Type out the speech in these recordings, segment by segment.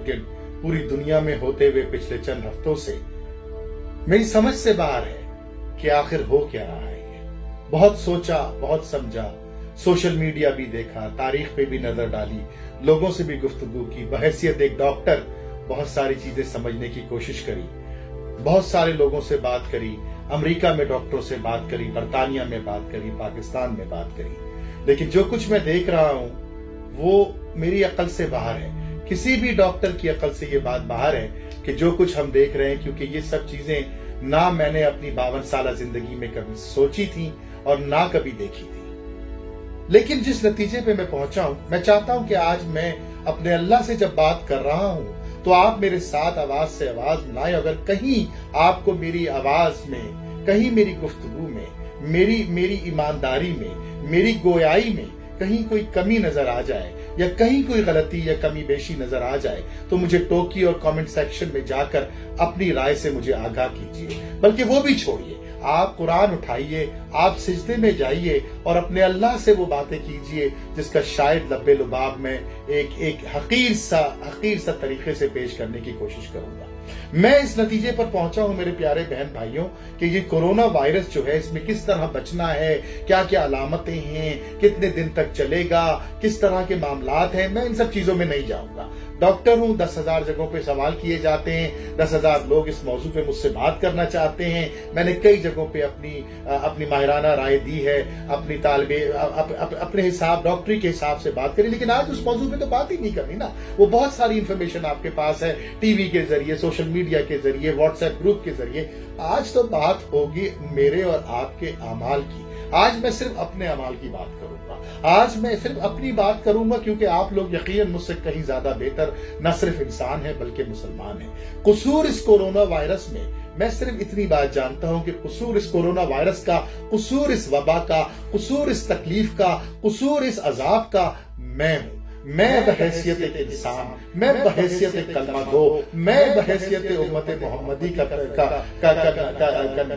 Affected पूरी दुनिया में होते हुए पिछले चंद हफ्तों से मेरी समझ से बाहर है कि आखिर हो क्या रहा है ये। बहुत सोचा, बहुत समझा, सोशल मीडिया भी देखा, तारीख पे भी नजर डाली, लोगों से भी गुफ्तगू की, बहैसियत एक डॉक्टर बहुत सारी चीजें समझने की कोशिश करी, बहुत सारे लोगों से बात करी, अमेरिका में डॉक्टरों से बात करी, बरतानिया में बात करी, पाकिस्तान में बात करी, लेकिन जो कुछ मैं देख रहा हूं वो मेरी अकल से बाहर है। किसी भी डॉक्टर की अकल से ये बात बाहर है कि जो कुछ हम देख रहे हैं, क्योंकि ये सब चीजें ना मैंने अपनी 52 साल जिंदगी में कभी सोची थी और ना कभी देखी थी। लेकिन जिस नतीजे पे मैं पहुंचा हूं, मैं चाहता हूं कि आज मैं अपने अल्लाह से जब बात कर रहा हूं तो आप मेरे साथ आवाज से आवाज मिलाएं। अगर कहीं आपको मेरी आवाज में, कहीं मेरी गुफ्तगू में, मेरी ईमानदारी में, मेरी गोयाई में कहीं कोई कमी नजर आ जाए या कहीं कोई गलती या कमी बेशी नजर आ जाए तो मुझे टोकी और कमेंट सेक्शन में जाकर अपनी राय से मुझे आगाह कीजिए। बल्कि वो भी छोड़िए, आप कुरान उठाइए, आप सिजदे में जाइए और अपने अल्लाह से वो बातें कीजिए जिसका शायद लब्बे लुबाब में एक हकीर सा तरीके से पेश करने की कोशिश करूंगा। मैं इस नतीजे पर पहुंचा हूं मेरे प्यारे बहन भाइयों कि ये कोरोना वायरस जो है, इसमें किस तरह बचना है, क्या क्या अलामतें हैं, कितने दिन तक चलेगा, किस तरह के मामलात हैं, मैं इन सब चीजों में नहीं जाऊंगा। डॉक्टर हूं, 10,000 जगहों पे सवाल किए जाते हैं, 10,000 लोग इस मौजू पे मुझसे बात करना चाहते हैं। मैंने कई जगहों पे अपनी माहिराना राय दी है, अपने हिसाब, डॉक्टरी के हिसाब से बात करी, लेकिन आज उस मौजू पे तो बात ही नहीं करनी ना। वो बहुत सारी इंफॉर्मेशन आपके पास है, टीवी के जरिए, सोशल मीडिया के जरिए, व्हाट्सएप ग्रुप के जरिए। आज तो बात होगी मेरे और आपके अमाल की। आज मैं सिर्फ अपने अमाल की बात करूंगा, आज मैं सिर्फ अपनी बात करूंगा, क्योंकि आप लोग यकीनन मुझसे कहीं ज्यादा बेहतर न सिर्फ इंसान है बल्कि मुसलमान है। कसूर इस कोरोना वायरस में, मैं सिर्फ इतनी बात जानता हूं कि कसूर इस कोरोना वायरस का, कसूर इस वबा का, कसूर इस तकलीफ का, कसूर इस अजाब का मैं हूं। मैं बहैसियत एक इंसान, मैं बहैसियत एक कलमा गो, मैं बहैसियत उम्मत मोहम्मदी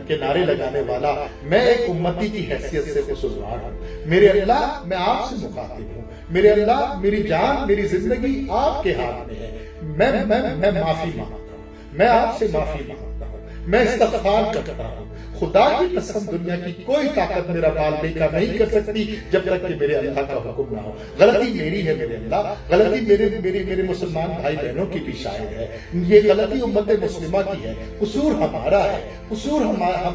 के नारे लगाने वाला, मैं एक उम्मती की हैसियत से कसूरवार हूं। मेरे अल्लाह, मैं आपसे मुखातिब हूं। मेरे अल्लाह, मेरी जान, मेरी जिंदगी आपके हाथ में है। मैं माफी मांगता हूं, मैं आपसे माफी मांगता हूं, मैं इस्तग़फ़ार करता हूं। खुदा की कसम, दुनिया की कोई ताकत मेरा बाल बेका नहीं कर सकती जब तक कि मेरे अल्लाह का हुक्म ना हो। गलती मेरी है मेरे अल्लाह, गलती मेरे मुसलमान भाई बहनों की भी शायद है, ये गलती उम्मत मुस्लिमा की है, कसूर हमारा है, कसूर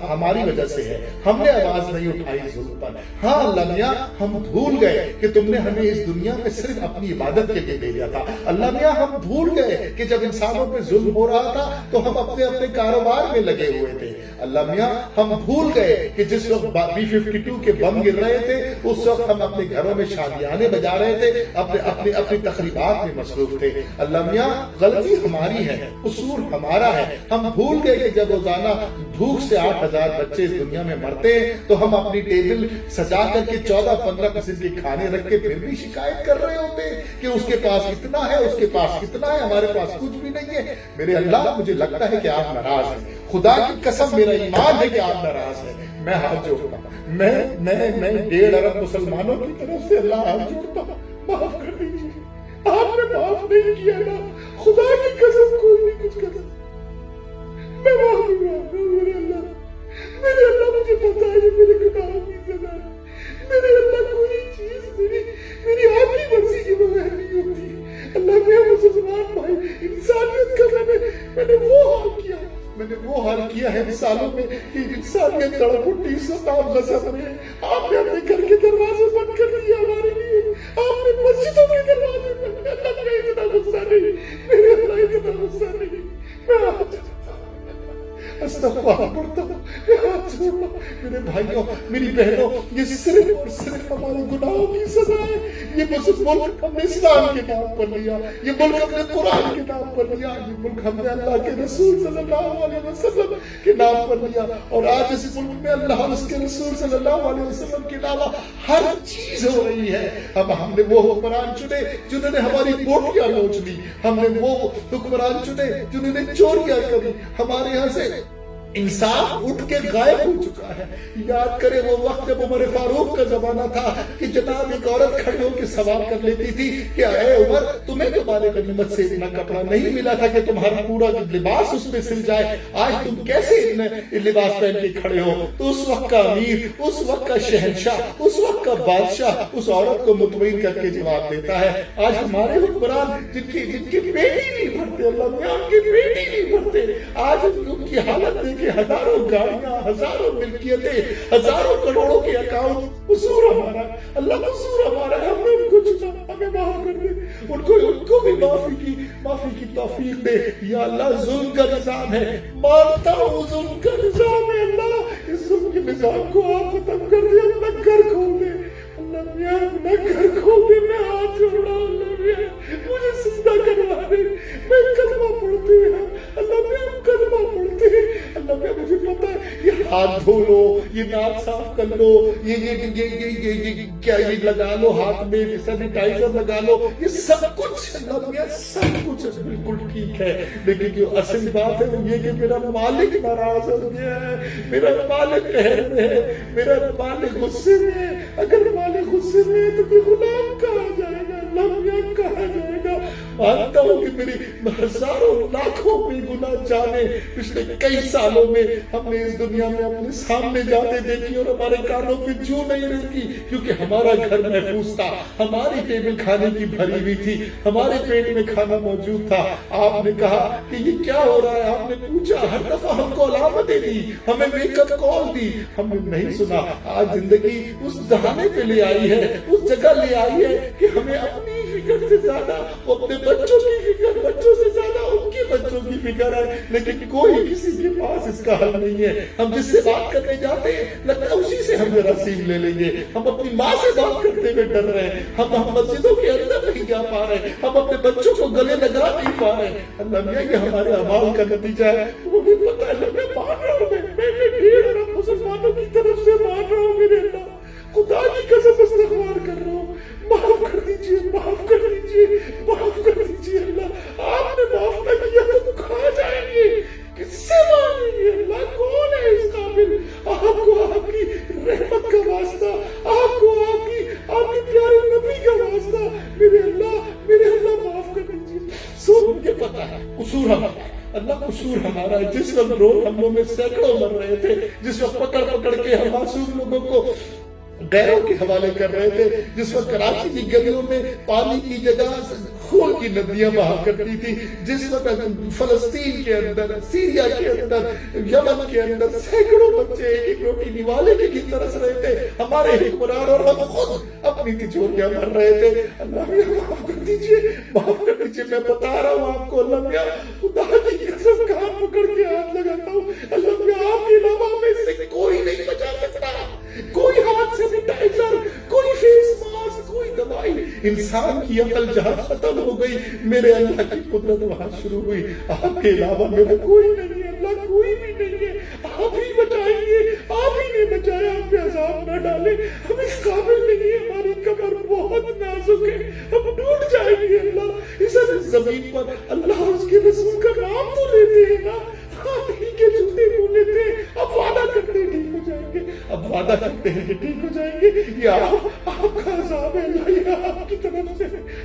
हमारी वजह से है। हमने आवाज नहीं उठाई जुल्म पर। हाँ अल्लाह मियां, हम भूल गए कि तुमने हमें इस दुनिया में सिर्फ अपनी इबादत के लिए भेजा था। अल्लाह मियां, हम भूल गए कि जब इंसानों पे जुल्म हो रहा था तो हम अपने अपने कारोबार में लगे हुए थे। अल्लाह मियां, हम भूल गए कि जिस वक्त B-52 के बम गिर रहे थे उस वक्त हम अपने घरों में शादियाने बजा रहे थे, अपनी तकरीबात में मसरूफ थे। अल्लाह मियां, गलती हमारी है, कसूर हमारा है। हम भूल गए कि जब रोजाना भूख से 8,000 बच्चे इस दुनिया में मरते हैं तो हम अपनी टेबल सजा करके 14-15 किस्म के खाने रख के फिर भी शिकायत कर रहे होते हैं कि उसके पास इतना है, उसके पास कितना है, हमारे पास कुछ भी नहीं है। मेरे अल्लाह, मुझे लगता है कि आप नाराज हैं। खुदा की कसम, मेरा ईमान है कि आप नाराज हैं। मैं हाथ जोड़ता हूं, मैं 1.5 अरब मुसलमानों की तरफ से अल्लाह हाथ जोड़ता हूं, माफ कर दीजिए। आपने माफ नहीं किया ना, खुदा की कसम कोई नहीं कुछ कर सकता। मैं माफी मांगता हूं मेरे अल्लाह, मुझे पता है ये मेरे गुनाहों की सजा है। मेरे अल्लाह, कोई चीज मेरी आपकी मर्जी के बगैर नहीं होती। अल्लाह, मैं मुसलमान भाई, इंसानियत का मैंने वो हाल किया है सालों में कि इंसानियत तड़प उठी। सताव गजब में आपने अपने घर के दरवाजे बंद कर दिए हमारे लिए, आपने मस्जिदों के दरवाजे बंद। अल्लाह का इतना गुस्सा नहीं, मेरे अल्लाह इतना गुस्सा नहीं। मैं अस्तग़फ़ुरुल्लाह पढ़ता हूं, मेरे भाइयों, मेरी बहनों, ये सिर्फ और सिर्फ हमारे गुनाहों की सजा है। ये मुल्क हमने इस्लाम के नाम पर लिया, ये मुल्क हमने कुरान के नाम पर लिया, ये मुल्क हमने अल्लाह के रसूल सल्लल्लाहु अलैहि वसल्लम के नाम पर लिया। और आज इस मुल्क में अल्लाह और उसके रसूल सल्लल्लाहु अलैहि वसल्लम के अलावा हर चीज हो रही है। हमने वो हुक्मरान चुने जिन्होंने हमारी बोटियां नोच ली, हमने वो हुक्मरान चुने जिन्होंने चोरियां करी, हमारे यहाँ से انصاف اٹھ کے غائب ہو چکا ہے۔ یاد کرے وہ وقت جب عمر فاروق کا زمانہ تھا کہ جناب ایک عورت کھڑی ہو کے سوال کر لیتی تھی کہ اے عمر، تمہیں تو مال غنیمت سے اتنا کپڑا نہیں ملا تھا کہ تمہارا پورا لباس اس پہ سل جائے، آج تم کیسے اتنے لباس پہن کے کھڑے ہو؟ تو اس وقت کا امیر، اس وقت کا شہنشاہ، اس وقت کا بادشاہ اس عورت کو مطمئن کر کے جواب دیتا ہے۔ آج ہمارے حکمران جن کے پیٹ ہی نہیں بھرتے، اللہ میاں ان کے پیٹ ہی نہیں بھرتے، آج ان کی حالت دیکھے، ہزاروں گاڑیاں، ہزاروں ملکیتیں، ہزاروں کروڑوں کے اکاؤنٹ، قصور ہمارا، اللہ قصور ہمارا ہے، ہم نے ان کو چنا، ہمیں معاف کر دے، ان کو بھی معافی کی توفیق دے یا اللہ۔ ظلم کا نظام ہے، مانتا ہوں ظلم کا نظام ہے، اللہ اس ظلم کے نظام کو آپ ختم کر دے، اپنا گھر کھول دے اللہ میاں، اپنا گھر کھول دے، میں ہاتھ جوڑ رہا ہوں اللہ میاں، مجھے سجدہ کروا دے، میں کلمہ پڑھتے ہیں اللہ میاں، کلمہ پڑھتے ہیں اللہ میاں، مجھے پتا ہے یہ ہاتھ دھو لو، یہ ناک صاف کر لو، یہ کیا یہ لگا لو ہاتھ میں، سینیٹائزر لگا لو، یہ سب کچھ اللہ میاں سب کچھ بالکل ٹھیک ہے، لیکن جو اصل بات ہے وہ یہ کہ میرا مالک ناراض ہو گیا ہے، میرا مالک قہر میں ہے، میرا مالک غصے میں ہے۔ اگر مالک غصے میں ہے تو کوئی غلام کہا جائے گا اللہ میاں، کہا جائے گا۔ مانتا ہوں کہ میری ہزاروں لاکھوں بے گناہ جانے پچھلے کئی سالوں میں ہم نے اس دنیا میں اپنے سامنے جاتے دیکھی اور ہمارے کانوں پہ جو نہیں رہتی، کیونکہ ہمارا گھر محفوظ تھا، ہماری ٹیبل کھانے کی بھری ہوئی تھی، ہمارے پیٹ میں کھانا موجود تھا۔ آپ نے کہا کہ یہ کیا ہو رہا ہے، آپ نے پوچھا، ہر دفعہ ہم کو علامتیں دی، ہمیں ویک اپ کال دی، ہم نے نہیں سنا۔ آج زندگی اس دہانے پہ لے آئی ہے، اس جگہ لے آئی ہے کہ ہمیں اپنی فکر سے زیادہ اپنے بچوں کی فکر، بچوں سے زیادہ ان کے بچوں کی فکر ہے، لیکن کوئی کسی کے پاس اس کا حل نہیں ہے۔ ہم جس سے بات کرنے جاتے ہیں لگتا ہے اسی سے ہم جراثیم لے لیں گے، ہم اپنی ماں سے بات کرتے ہوئے ڈر رہے ہیں، ہم مسجدوں کے اندر نہیں جا پا رہے، ہم اپنے بچوں کو گلے لگا نہیں پا رہے۔ اللہ میاں یہ ہمارے اعمال کا نتیجہ ہے، وہ بھی پتا ہے میں مان رہا ہوں، میں 1.5 ارب مسلمانوں کی طرف سے مان رہا ہوں، میرے اللہ خدا کی قسم استغفار کر رہا ہوں، معاف کر دیجیے، معاف کر دیجیے، معاف کر دیجیے اللہ۔ آپ نے معاف نہ کیا تو کھا جائیں گے، کس سے مانیں گے اللہ؟ کون ہے اس قابل؟ آپ کو آپ کی رحمت کا واسطہ، آپ کو آپ کے پیارے نبی کا واسطہ، میرے اللہ معاف کر دیجیے۔ سب مجھے پتا ہے قصور ہمارا، اللہ قصور ہمارا ہے۔ جس وقت روڈ حملوں میں سینکڑوں مر رہے تھے، جس وقت پکڑ کے ہم معصوم لوگوں کو غیروں کے حوالے کر رہے تھے، جس وقت کراچی کی گلیوں میں پانی کی جگہ خون کی ندیاں بہا کرتی تھی، جس وقت فلسطین کے اندر، سیریا کے اندر، یمن کے اندر سینکڑوں بچے ایک روٹی نوالے کے لیے ترس رہے تھے، ہمارے حکمران اور ہم خود اپنی تجوریاں بھر رہے تھے۔ اللہ میاں معاف کر دیجیے، معاف کر دیجیے، میں بتا رہا ہوں آپ کو اللہ میاں، خدا کی قسم کان پکڑ کے ہاتھ لگاتا ہوں اللہ میاں، آپ کے علاوہ میں سے کوئی نہیں بچا سکتا، کوئی ہاتھ سے سینیٹائزر، کوئی فیس ماسک، کوئی دوائی، انسان کی عقل جہاں ختم ہو گئی، میرے اللہ کی قدرت وہاں شروع ہوئی۔ آپ کے علاوہ میرا کوئی نہیں ہے اللہ، کوئی بھی نہیں ہے، آپ ہی بچائیں گے، آپ ہی نے بچایا، آپ پہ عذاب نہ ڈالیں، ہم اس قابل نہیں ہے، ہماری کمر بہت نازک ہے، ہم ٹوٹ جائیں گے اللہ۔ اس زمین پر اللہ اور اس کے رسول کا نام تو لیتے ہیں نا، آپ ہی کے جوتے کیوں لیتے ہیں؟ اب وعدہ کرتے ہیں ٹھیک ہو جائیں گے، اب وعدہ کرتے ہیں کہ ٹھیک ہو جائیں گے، یا آپ کا عذاب ہے اللہ، یا آپ کی طرف سے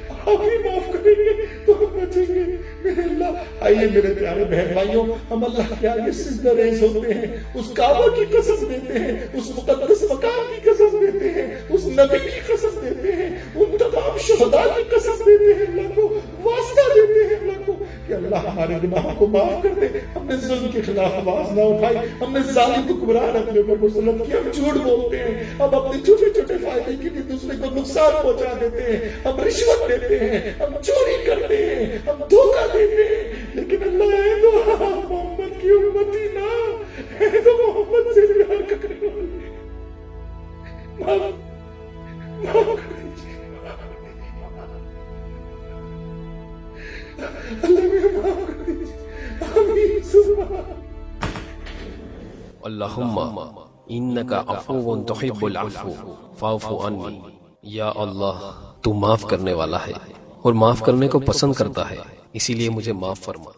آپ ہی معاف کریں گے تو ہم بچیں گے میرے اللہ۔ آئیے میرے پیارے بہن بھائیوں، ہم اللہ کے آگے سجدہ ریز ہوتے ہیں، اس کعبہ کی قسم دیتے ہیں، اس مقدس مقام کی قسم دیتے ہیں، اس نبی کی قسم دیتے ہیں، ان تمام شہداء کی قسم دیتے ہیں اللہ کو، واسطہ دیتے ہیں اللہ کو کہ اللہ ہمارے گناہوں کو معاف کر دے۔ ہم نے ظلم کے خلاف آواز نہ اٹھائی، ہم نے ظالم حکمران اپنے اوپر مسلط کیا، ہم جھوٹ بولتے ہیں، ہم اپنے چھوٹے چھوٹے فائدے کے لیے دوسرے کو نقصان پہنچا دیتے ہیں، ہم رشوت دیتے ہیں، ہم چوری کرتے ہیں، ہم دھوکہ دیتے ہیں، لیکن اللہ ہے تو محمد کی امتی نہ ہے تو محمد سے پیار کرنے والے، معاف کر دیجیے اللہ میں، معاف کر دیجیے، آمین سبحان اللہم انکا عفو تحب العفو فاعف عنی۔ یا اللہ تو معاف کرنے والا ہے اور معاف کرنے کو پسند کرتا ہے، اسی لیے مجھے معاف فرما۔